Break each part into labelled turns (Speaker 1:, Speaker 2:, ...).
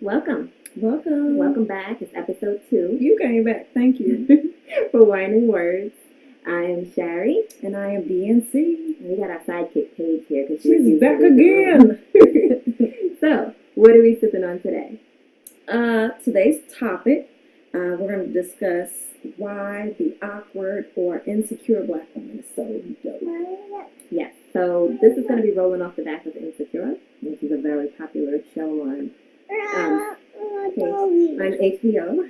Speaker 1: Welcome.
Speaker 2: Welcome.
Speaker 1: Welcome back. It's episode 2
Speaker 2: You came back. Thank you.
Speaker 1: for Wine and Words. I am Shari.
Speaker 2: And I am DNC.
Speaker 1: We got our sidekick Paige here because
Speaker 2: She's back again.
Speaker 1: So, what are we sipping on today?
Speaker 2: Today's topic, we're going to discuss why the awkward or insecure black woman is so dope.
Speaker 1: Yes. So, this is going to be rolling off the back of Insecure, which is a very popular show on HBO.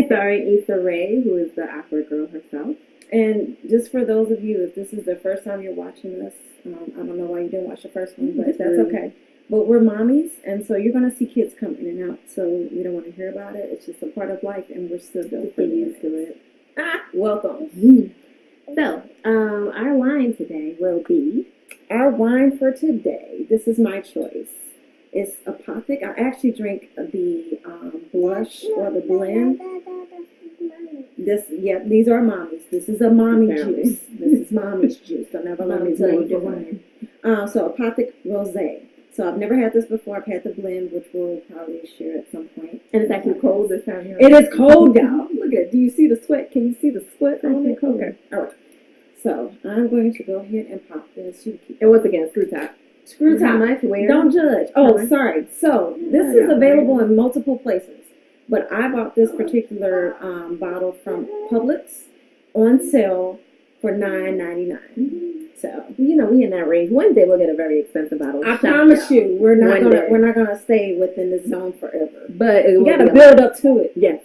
Speaker 1: Starring Issa Rae, who is the awkward girl herself.
Speaker 2: And just for those of you, if this is the first time you're watching this, I don't know why you didn't watch the first one, but that's okay. But we're mommies, and so you're going to see kids come in and out, so we don't want to hear about it. It's just a part of life, and we're still getting used to it. Welcome.
Speaker 1: So, our wine today will be...
Speaker 2: Our wine for today, this is my choice. It's Apothic. I actually drink the blush or the blend. These are mommies. This is a mommy juice. This is mommy's juice. I'll never let me tell you different. So Apothic Rose. So I've never had this before. I've had the blend, which we'll probably share at some point.
Speaker 1: And it's actually cold this time.
Speaker 2: It is cold, y'all. Look at it. Do you see the sweat? Can you see the sweat on it? Okay. All right. So I'm going to go ahead and pop this.
Speaker 1: And once again, screw top.
Speaker 2: Screw top.
Speaker 1: How much? Where?
Speaker 2: Don't judge. Oh, sorry. So this is available in multiple places. But I bought this particular bottle from Publix on sale for $9.99. So
Speaker 1: we in that range. One day we'll get a very expensive bottle.
Speaker 2: I promise you, we're not gonna stay within this zone forever.
Speaker 1: But
Speaker 2: you gotta build up to it.
Speaker 1: Yes.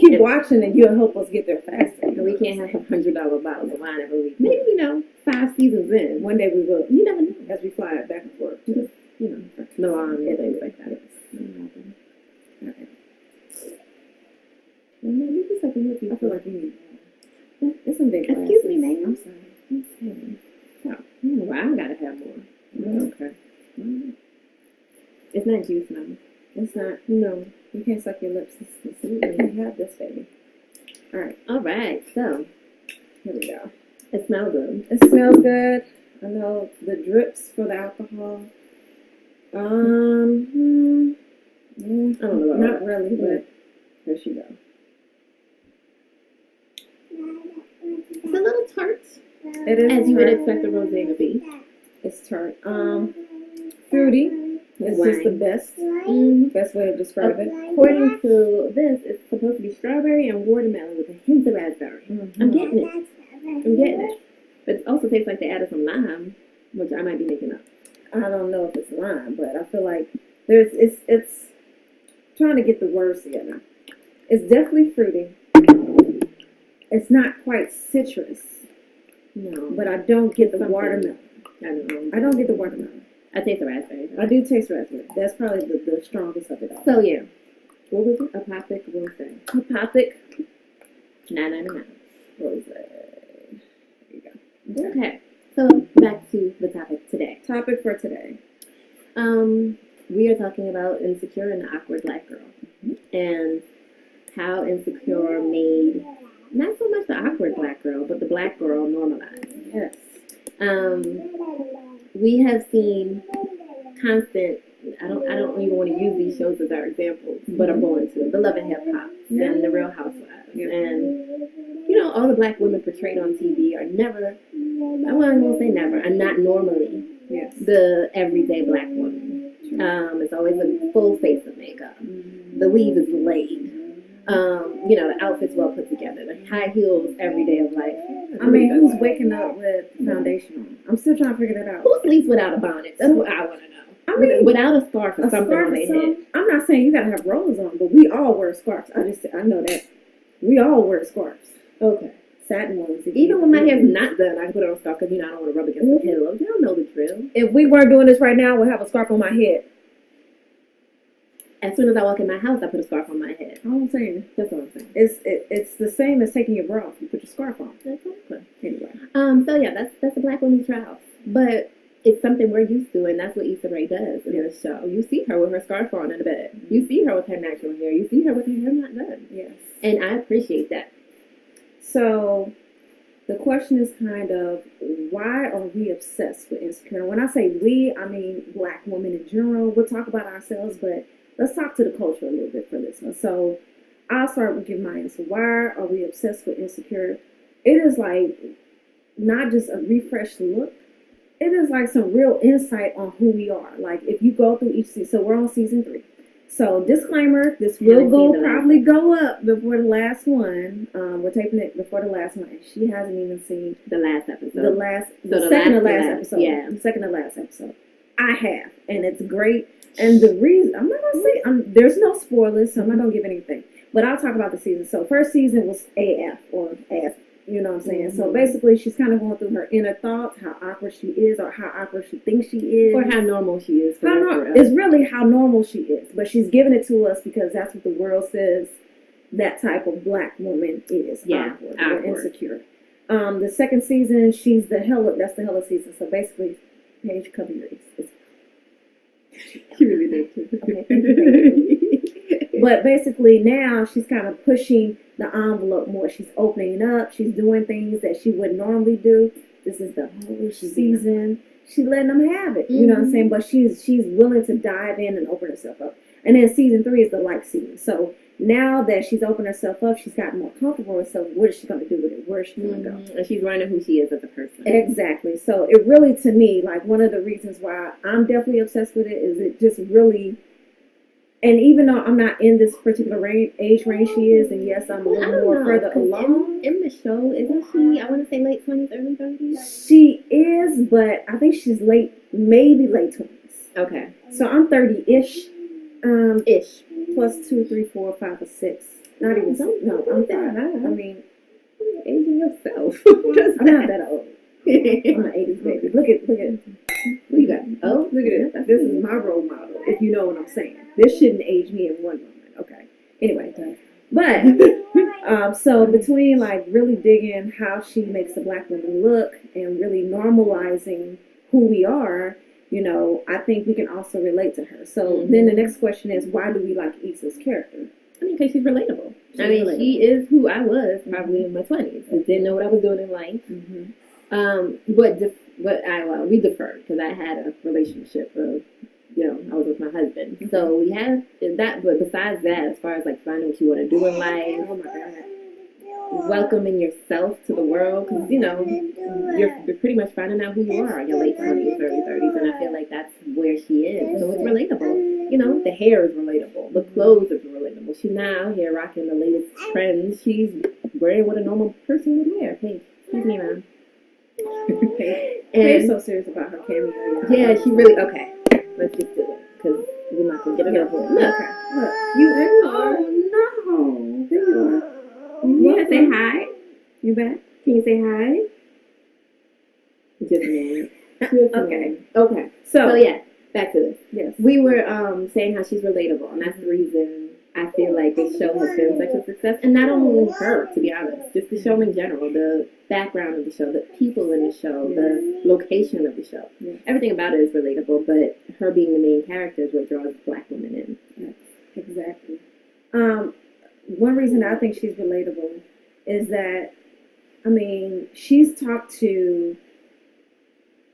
Speaker 2: Keep watching, and you'll help us get there faster.
Speaker 1: And we can't have $100 bottles of wine every week. Maybe 5 seasons in.
Speaker 2: One day we will.
Speaker 1: You never know.
Speaker 2: As we fly it back and forth.
Speaker 1: Just, Milan and things like that.
Speaker 2: Okay.
Speaker 1: I
Speaker 2: feel like we need more. It's some big glasses.
Speaker 1: Excuse me, ma'am.
Speaker 2: I'm sorry.
Speaker 1: Well, I gotta have more.
Speaker 2: Okay.
Speaker 1: It's not juice, no.
Speaker 2: It's not. No. You can't suck your lips. You have this, baby.
Speaker 1: All right. So,
Speaker 2: here we go.
Speaker 1: It smells good.
Speaker 2: It smells good. I know the drips for the alcohol. I don't know about not really, but there she go.
Speaker 1: It's a little tart.
Speaker 2: It is
Speaker 1: as you would expect a rosé to be.
Speaker 2: It's tart. Fruity. It's just the best way to describe it.
Speaker 1: According to this, it's supposed to be strawberry and watermelon with a hint of raspberry.
Speaker 2: Mm-hmm.
Speaker 1: I'm getting it. But it also tastes like they added some lime, which I might be making up.
Speaker 2: I don't know if it's lime, but I feel like it's trying to get the words together. It's definitely fruity. It's not quite citrus.
Speaker 1: No.
Speaker 2: But I don't get the watermelon. I don't get the watermelon.
Speaker 1: I taste the raspberry.
Speaker 2: I do taste raspberry. That's probably the strongest of it all.
Speaker 1: So yeah. What was it? Apothic Rose.
Speaker 2: Apothic
Speaker 1: $9.99.
Speaker 2: Rose. There you go.
Speaker 1: Okay. So back to the topic today.
Speaker 2: Topic for today.
Speaker 1: We are talking about insecure and the awkward black girl. And how insecure made not so much the awkward black girl, but the black girl normalized.
Speaker 2: Yes.
Speaker 1: We have seen constant. I don't even want to use these shows as our examples, but I'm going to the Love and Hip Hop and the Real Housewives, and all the black women portrayed on TV are never. I won't say never. Are not normally the everyday black woman. It's always a full face of makeup. The weave is laid. The outfit's well put together. The high heels every day of life.
Speaker 2: I mean, who's waking up with foundation on? I'm still trying to figure that out.
Speaker 1: Who sleeps without a bonnet? That's what I want to know. I mean, without a scarf or something on their head.
Speaker 2: I'm not saying you gotta have rollers on, but we all wear scarves. I know that. We all wear scarves.
Speaker 1: Okay.
Speaker 2: Satin ones.
Speaker 1: Even when my hair's not done, I can put it on a scarf because I don't want to rub against the pillow. Y'all know the drill.
Speaker 2: If we weren't doing this right now, we'll have a scarf on my head.
Speaker 1: As soon as I walk in my house, I put a scarf on my head.
Speaker 2: All I'm saying.
Speaker 1: That's all I'm saying.
Speaker 2: It's the same as taking your bra off. You put your scarf on.
Speaker 1: Exactly.
Speaker 2: Anyway.
Speaker 1: So yeah, that's a black woman's trial. But it's something we're used to, and that's what Issa Rae does in the show. You see her with her scarf on in the bed. You see her with her natural hair. You see her with her hair not done.
Speaker 2: Yes.
Speaker 1: And I appreciate that.
Speaker 2: So the question is kind of, why are we obsessed with insecure? When I say we, I mean black women in general. We'll talk about ourselves, but let's talk to the culture a little bit for this one. So I'll start with giving my answer. Why are we obsessed with Insecure? It is like not just a refreshed look. It is like some real insight on who we are. Like if you go through each season, so we're on season 3. So disclaimer, this will probably go up before the last one. We're taping it before the last one. She hasn't even seen
Speaker 1: the last episode.
Speaker 2: The second to last episode. Yeah. The second to last episode. I have, and it's great. And the reason, I'm not going to say, there's no spoilers, so I'm not going to give anything. But I'll talk about the season. So first season was AF, or AF, you know what I'm saying? Mm-hmm. So basically, she's kind of going through her inner thoughts, how awkward she is, or how awkward she thinks she is.
Speaker 1: Or how normal she is.
Speaker 2: It's really how normal she is. But she's giving it to us because that's what the world says that type of black woman is.
Speaker 1: Yeah,
Speaker 2: awkward. Or insecure. The second season, she's that's the hella season. So basically, Paige, cover your ears.
Speaker 1: She really did too.
Speaker 2: Okay. But basically now she's kind of pushing the envelope more. She's opening up. She's doing things that she would normally do. This is the whole season. She's letting them have it. You know what I'm saying? But she's willing to dive in and open herself up. And then season 3 is the like season. So now that she's opened herself up, she's gotten more comfortable with herself. What is she going to do with it? Where is she going to go?
Speaker 1: And she's learning who she is as a person.
Speaker 2: Exactly. So it really, to me, like one of the reasons why I'm definitely obsessed with it is it just really, and even though I'm not in this particular age range she is, and yes, I'm a little more further along.
Speaker 1: In the show, isn't she, I want to say late 20s, early 30s?
Speaker 2: She is, but I think she's maybe late 20s.
Speaker 1: Okay.
Speaker 2: So I'm 30-ish.
Speaker 1: Ish.
Speaker 2: Plus 2, 3, 4, 5, or 6. Not even. No, I'm 5. I mean,
Speaker 1: aging yourself.
Speaker 2: I'm not that old. I'm an 80s baby. Look at.
Speaker 1: What you got? Oh,
Speaker 2: look at this. This is my role model. If you know what I'm saying. This shouldn't age me in one moment. Okay. Anyway, but so between like really digging how she makes a black woman look and really normalizing who we are. You know, I think we can also relate to her. So then the next question is, why do we like Issa's character?
Speaker 1: I mean, because she's relatable. She is who I was probably in my 20s. I didn't know what I was doing in life. We deferred because I had a relationship of, I was with my husband. So we had that, but besides that, as far as like finding what you want to do in life, oh my God, welcoming yourself to the world, because you're pretty much finding out who you are in your late 20s, early 30s, and I feel like that's where she is. So it's relatable. The hair is relatable, the clothes are relatable. She's not out here rocking the latest trends. She's wearing what a normal person would wear. Hey, excuse me, ma'am.
Speaker 2: And so serious about her cameo.
Speaker 1: Yeah, she really. Okay, let's just do it because we're not gonna get enough of it. Look, you are.
Speaker 2: No, there you are.
Speaker 1: You want to say hi?
Speaker 2: You back?
Speaker 1: Can you say hi? Just man. Okay. So yeah, back to this.
Speaker 2: Yes.
Speaker 1: We were saying how she's relatable, and that's the reason I feel like this show has been such a success. And not only her, to be honest, just the show in general, the background of the show, the people in the show, the location of the show. Yes. Everything about it is relatable, but her being the main character is what draws black women in.
Speaker 2: Yes, exactly. One reason I think she's relatable is that, she's talked to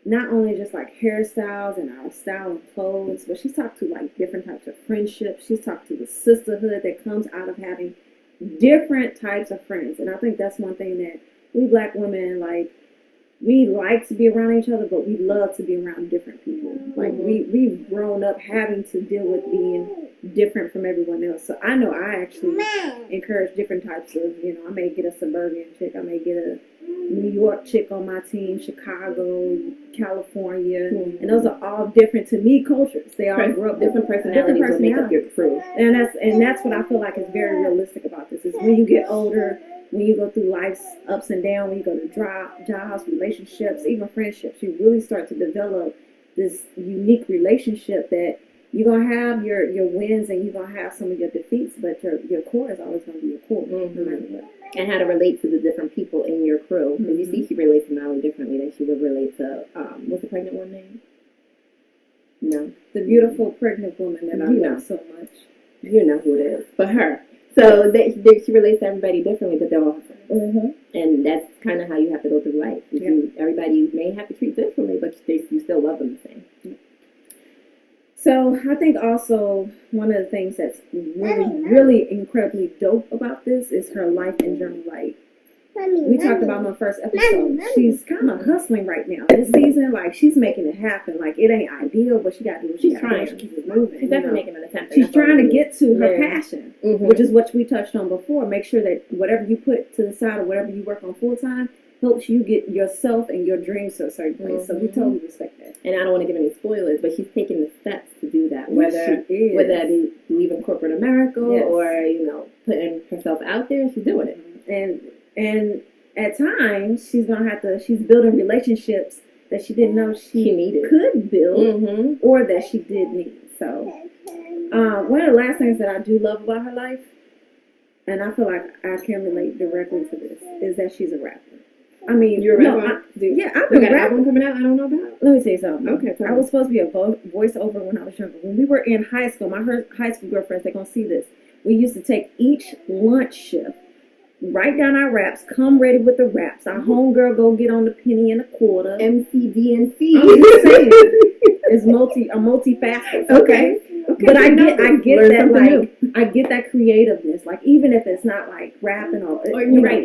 Speaker 2: not only just like hairstyles and our style and clothes, but she's talked to like different types of friendships. She's talked to the sisterhood that comes out of having different types of friends. And I think that's one thing that we black women, we like to be around each other, but we love to be around different people. Like we've grown up having to deal with being different from everyone else. So I know I actually encourage different types of, I may get a suburban chick, I may get a New York chick on my team, Chicago, California, and those are all different to me cultures. They all grew up
Speaker 1: different personalities will make up your crew.
Speaker 2: And that's what I feel like is very realistic about this. Is when you get older, when you go through life's ups and downs, when you go to jobs, relationships, even friendships, you really start to develop this unique relationship that you're going to have your wins and you're going to have some of your defeats, but your core is always going to be your core, no matter what.
Speaker 1: And how to relate to the different people in your crew. Because you see she relates to Molly differently than she would relate to, what's the pregnant one name? No.
Speaker 2: The beautiful pregnant woman that I love so much.
Speaker 1: You know who it is. But her. So she relates to everybody differently, but they're all friends. And that's kind of how you have to go through life. Everybody you may have to treat differently, but you still love them the same.
Speaker 2: So I think also one of the things that's really, really incredibly dope about this is her life in journal. Like we talked about in the first episode, she's kind of hustling right now. This season, like she's making it happen. Like it ain't ideal, but she got to do what she's trying to keep it moving.
Speaker 1: She's definitely making an attempt.
Speaker 2: She's trying to get to her passion, which is what we touched on before. Make sure that whatever you put to the side or whatever you work on full time helps you get yourself and your dreams to a certain place. So we totally respect that.
Speaker 1: And I don't want to give any spoilers, but she's taking the steps to do that. Whether that be leaving corporate America or, putting herself out there, she's doing it.
Speaker 2: And at times, she's building relationships that she didn't know she needed, could build, or that she did need. So, one of the last things that I do love about her life, and I feel like I can relate directly to this, is that she's a rapper. I mean,
Speaker 1: you're a rapper?
Speaker 2: I've been
Speaker 1: got an album coming out I don't know about?
Speaker 2: Let me tell you something.
Speaker 1: Okay,
Speaker 2: I was supposed to be a voiceover when I was younger. When we were in high school, my high school girlfriends, they're going to see this. We used to take each lunch shift, write down our raps, come ready with the raps. Our homegirl go get on the penny and a quarter.
Speaker 1: MC, DNC.
Speaker 2: I'm just saying. It's multifaceted.
Speaker 1: Okay.
Speaker 2: But I get that, like, I get that creativeness. Like, even if it's not like rapping or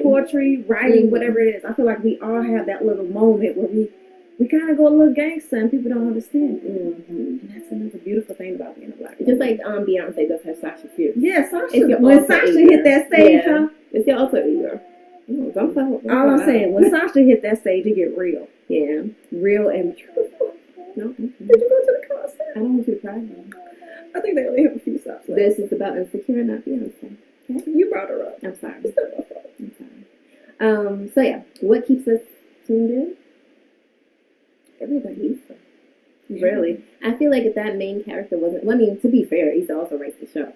Speaker 2: poetry, writing, whatever it is, I feel like we all have that little moment where we kind of go a little gangster and people don't understand it. And that's another beautiful thing about being a black woman.
Speaker 1: Just like Beyonce does her Sasha Fierce.
Speaker 2: Yeah, Sasha. When Sasha hit that stage,
Speaker 1: it's your alter ego.
Speaker 2: All I'm saying, when Sasha hit that stage, it get real.
Speaker 1: Yeah.
Speaker 2: Real and beautiful.
Speaker 1: No.
Speaker 2: Did you go to the concert?
Speaker 1: I don't want you to cry now.
Speaker 2: I think they only have a few stops left.
Speaker 1: This is about Insecure, not Beyonce.
Speaker 2: Okay? You brought her up.
Speaker 1: I'm sorry.
Speaker 2: It's not my fault.
Speaker 1: I'm sorry. So yeah, what keeps us tuned in?
Speaker 2: Everybody.
Speaker 1: Issa. Really? I feel like if that main character wasn't, to be fair, Issa also writes the show.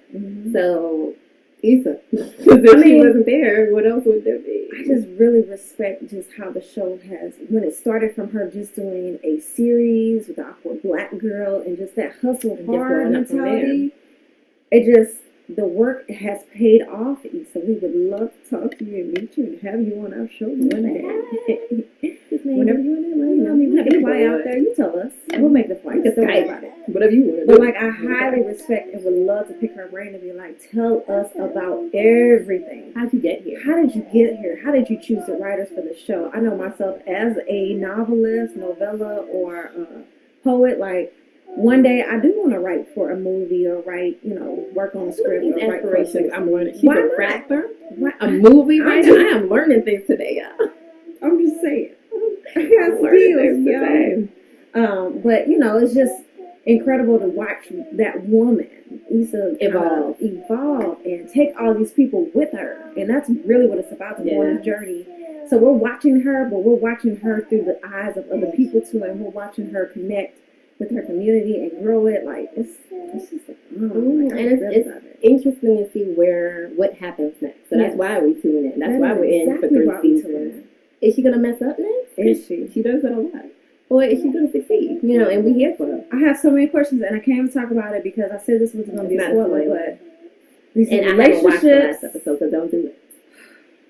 Speaker 1: So, Issa. Because if she wasn't there, what else would there be?
Speaker 2: I just really respect just how the show has, when it started from her just doing a series with the awkward black girl and just that hustle hard mentality. The work has paid off, Issa. We would love to talk to you and meet you and have you on our show one day. Whenever you're in Atlanta, we can fly out there. You tell us. We'll make the flight. Don't worry about it.
Speaker 1: Whatever you want to
Speaker 2: do. But I highly respect and would love to pick her brain and be like, tell us about everything.
Speaker 1: How'd you get here?
Speaker 2: How did you get here? How did you choose the writers for the show? I know myself as a novelist, novella, or poet, like, one day I do want to write for a movie or write, work on a script or write for a series.
Speaker 1: I'm learning. She's a rapper, a movie writer. I am learning things today, y'all.
Speaker 2: I'm just saying. I got skills, y'all. But it's just incredible to watch that woman, Issa, evolve and take all these people with her, and that's really what it's about, to go on this journey. So we're watching her, but we're watching her through the eyes of other people too, and we're watching her connect with her community and grow it. Like it's just
Speaker 1: and it's interesting to see what happens next. So that's why we tune in. That's why we're in for 3 seasons. Is she gonna mess up next?
Speaker 2: Is she?
Speaker 1: She does it a lot. Or is she gonna succeed? And we here for her.
Speaker 2: I have so many questions, and I can't even talk about it because I said this was gonna be a spoiler. But these
Speaker 1: relationships. I haven't watched the last episode, so don't do it.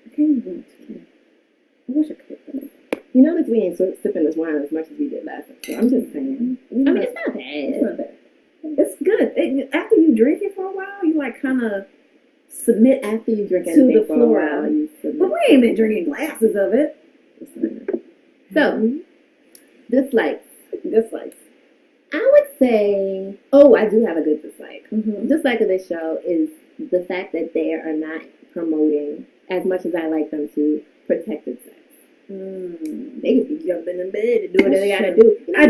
Speaker 2: I can't even. I wish I could.
Speaker 1: You notice we ain't sipping this wine as much as we did last episode. I'm just saying. It's not bad.
Speaker 2: It's not bad. It's good. After you drink it for a while, you kind of submit
Speaker 1: after you drink
Speaker 2: to the floor. But we ain't been drinking glasses of it.
Speaker 1: So, dislikes. I would say, I do have a good dislike. Dislike of this show is the fact that they are not promoting, as much as I like them to, protected sex. They could be jumping in bed and doing what they gotta do.
Speaker 2: I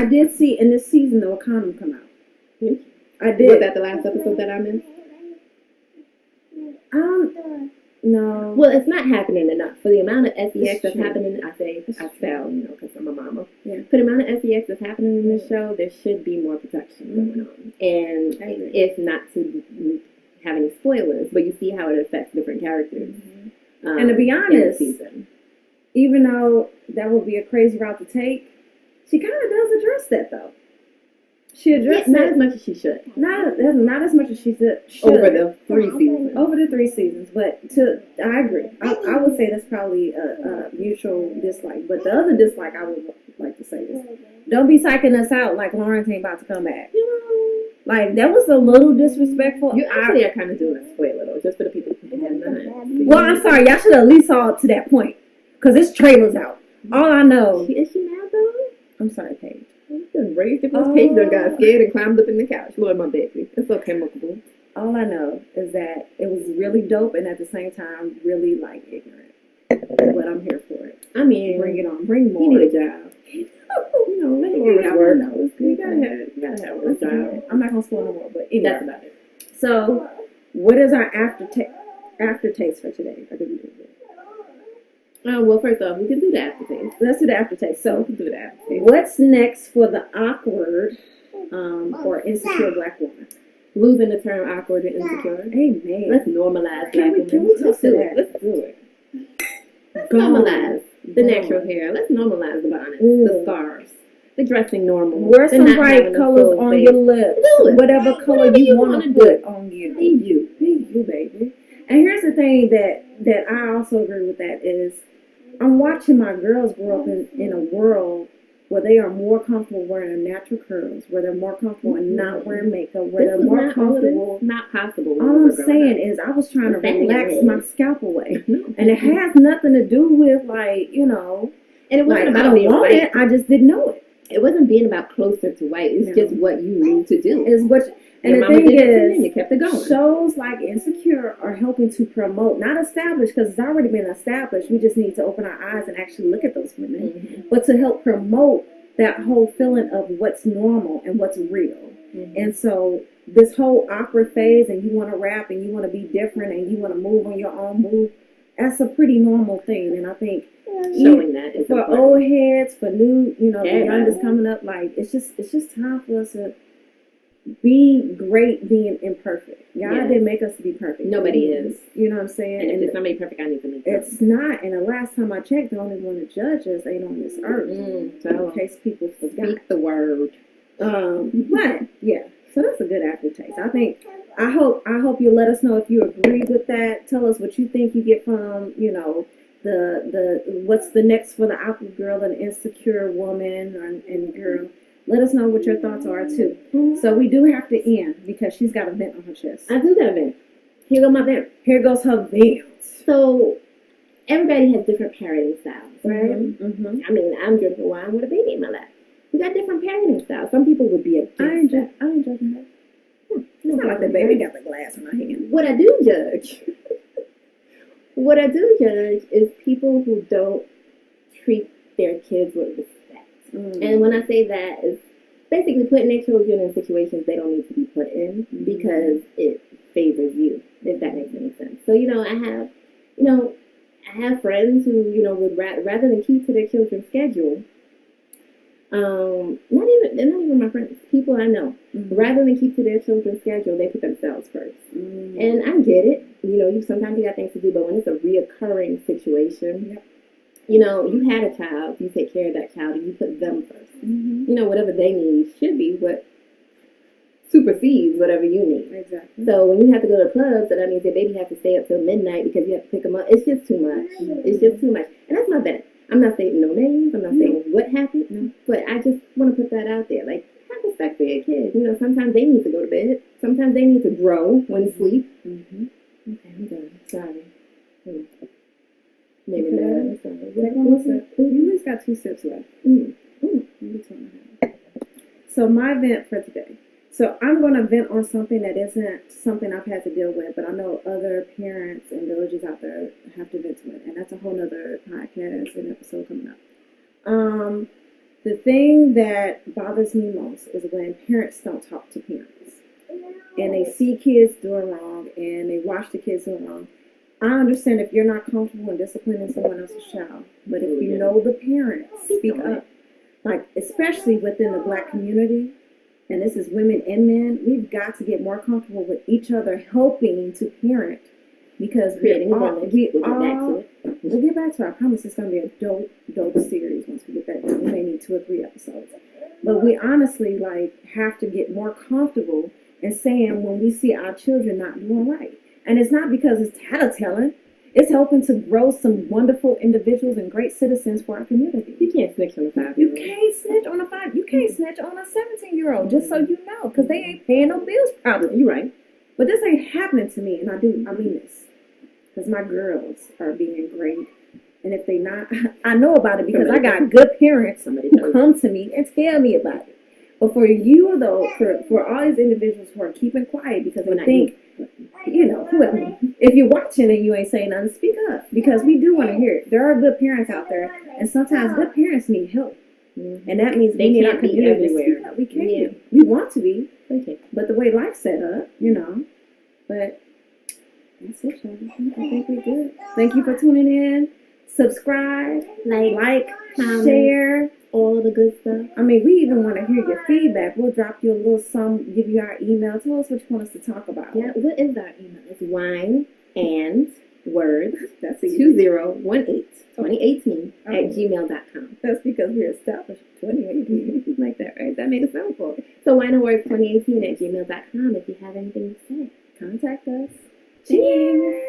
Speaker 2: did see in this season the condom come out. I did.
Speaker 1: Was that the last episode that I missed?
Speaker 2: No.
Speaker 1: Well, it's not happening enough. For the amount of sex that's happening, I fell, because I'm a mama. Yeah. For the amount of sex that's happening in this show, there should be more protection going on. And it's not to have any spoilers, but you see how it affects different characters.
Speaker 2: And to be honest, even though that would be a crazy route to take, she kind of does address that, though. She addressed
Speaker 1: not
Speaker 2: it.
Speaker 1: as much as she should.
Speaker 2: Not as much as she should.
Speaker 1: Over the 3 seasons.
Speaker 2: Over the 3 seasons. But I agree. I would say that's probably a mutual dislike. But the other dislike I would like to say is, don't be psyching us out like Lawrence ain't about to come back. Like, that was a little disrespectful.
Speaker 1: You actually are kind of doing a spoiler, though, just for the people who have not.
Speaker 2: Well, I'm sorry. Y'all should have at least saw it to that point. Because this trailer's out. All I know.
Speaker 1: Is she mad, though?
Speaker 2: I'm sorry, Paige.
Speaker 1: Raised if this Paige done got scared and climbed up in the couch. Lord, my baby. It's okay, Mokable.
Speaker 2: All I know is that it was really dope and at the same time really, like, ignorant. But I'm here for it.
Speaker 1: I mean,
Speaker 2: bring it on. Bring more.
Speaker 1: He need a job. You know, let it work. You gotta have a job.
Speaker 2: I'm not gonna spoil no more, but anyway.
Speaker 1: That's about it.
Speaker 2: So, what is our aftertaste for today? I think we did it.
Speaker 1: Well, first off, we can do the aftertaste.
Speaker 2: Let's do the aftertaste. So,
Speaker 1: we can do the aftertaste.
Speaker 2: What's next for the awkward or insecure black woman?
Speaker 1: Losing the term awkward and insecure.
Speaker 2: Amen.
Speaker 1: Let's normalize black women.
Speaker 2: Can we talk to that?
Speaker 1: Let's do it. Let's normalize the natural hair. Let's normalize the bonnets, the scarves, the dressing normal.
Speaker 2: Wear some bright colors on your lips. Whatever color you want to put on you.
Speaker 1: Be you.
Speaker 2: Be you, baby. And here's the thing that I also agree with that is I'm watching my girls grow up in a world where they are more comfortable wearing natural curls, where they're more comfortable in not wearing makeup, where they're more comfortable.
Speaker 1: Not possible.
Speaker 2: All I'm saying is I was trying to relax my scalp away. And it has nothing to do with, like, you know,
Speaker 1: and it wasn't
Speaker 2: like,
Speaker 1: about being white.
Speaker 2: I just didn't know it.
Speaker 1: It wasn't being about closer to white. It's just what you need to do.
Speaker 2: It's what. And the thing is, you kept it going. Shows like Insecure are helping to promote, not establish, because it's already been established. We just need to open our eyes and actually look at those women, but to help promote that whole feeling of what's normal and what's real. And so this whole awkward phase, and you want to rap and you want to be different and you want to move on your own move, that's a pretty normal thing. And I think
Speaker 1: showing that is
Speaker 2: for important. Old heads, for new, you know, the youngest coming up, like it's just time for us to be great being imperfect. God didn't make us to be perfect.
Speaker 1: Nobody is.
Speaker 2: You know what I'm saying?
Speaker 1: And if there's somebody perfect, I need to make
Speaker 2: it's not. And the last time I checked, the only one to judge us ain't on this earth. So in case people forgot.
Speaker 1: Speak the word.
Speaker 2: But yeah, so that's a good aftertaste. I hope you'll let us know if you agree with that. Tell us what you think you get from, you know, the what's the next for the awkward girl and insecure woman and girl. Let us know what your thoughts are, too. So we do have to end because she's got a vent on her chest.
Speaker 1: I do got a vent. Here goes my vent.
Speaker 2: Here goes her vent.
Speaker 1: So everybody has different parenting styles, right? I mean, I'm drinking wine with a baby in my lap. We got different parenting styles. Some people would be against that.
Speaker 2: I ain't judging her. It's not like the baby got the glass in her hand.
Speaker 1: What I do judge is people who don't treat their kids with respect. And when I say that, it's basically putting their children in situations they don't need to be put in because it favors you, if that makes any sense. So, I have friends who, would rather than keep to their children's schedule, not even my friends, people I know, rather than keep to their children's schedule, they put themselves first. And I get it. Sometimes you got things to do, but when it's a reoccurring situation, you had a child, you take care of that child, and you put them first. Whatever they need should be what supersedes whatever you need.
Speaker 2: Exactly.
Speaker 1: So when you have to go to clubs, so that means your baby has to stay up till midnight because you have to pick them up. It's just too much. It's just too much. And that's not bad. I'm not saying no names. I'm not saying what happened. But I just want to put that out there. Like, have respect for your kids. Sometimes they need to go to bed. Sometimes they need to grow when sleep. Okay, I'm done. Sorry. Maybe not.
Speaker 2: Take one more sip. You at least got 2 sips left. So my vent for today. So I'm going to vent on something that isn't something I've had to deal with, but I know other parents and villages out there have to vent to it, and that's a whole nother podcast and episode coming up. The thing that bothers me most is when parents don't talk to parents, and they see kids doing wrong, and they watch the kids doing wrong. I understand if you're not comfortable in disciplining someone else's child, but if you know the parents, speak up. Like, especially within the Black community, and this is women and men, we've got to get more comfortable with each other helping to parent, because we'll get back to it. I promise it's going to be a dope series once we get that done. We may need 2 or 3 episodes. But we honestly have to get more comfortable in saying when we see our children not doing right. And it's not because it's tattletelling. It's helping to grow some wonderful individuals and great citizens for our community.
Speaker 1: You can't snitch on a 5-year-old.
Speaker 2: You can't snitch on a 5. You can't snitch on a 17-year-old. Just so you know, because they ain't paying no bills. Probably.
Speaker 1: You're right.
Speaker 2: But this ain't happening to me, and I mean this, because my girls are being great. And if they not, I know about it because I got good parents who come to me and tell me about it. But for you, though, for all these individuals who are keeping quiet because they think, whoever, if you're watching and you ain't saying nothing, speak up. Because we do want to hear it. There are good parents out there, and sometimes good parents need help. Mm-hmm. And that means we need our community to speak up. We can't. Yeah. We want to be. Okay. But the way life's set up, But that's it, Shari. I think we're good. Thank you for tuning in. Subscribe, like, comment, share, all of the good stuff. I mean, we even want to hear your feedback. We'll drop you a little give you our email. Tell us what you want us to talk about.
Speaker 1: Yeah, what is our email? It's wine and words. That's 2018 @gmail.com.
Speaker 2: That's because we're established 2018.
Speaker 1: Like that, right? That made it sound cool. So wine and words 2018 @gmail.com. If you have anything to say, contact us. Cheers.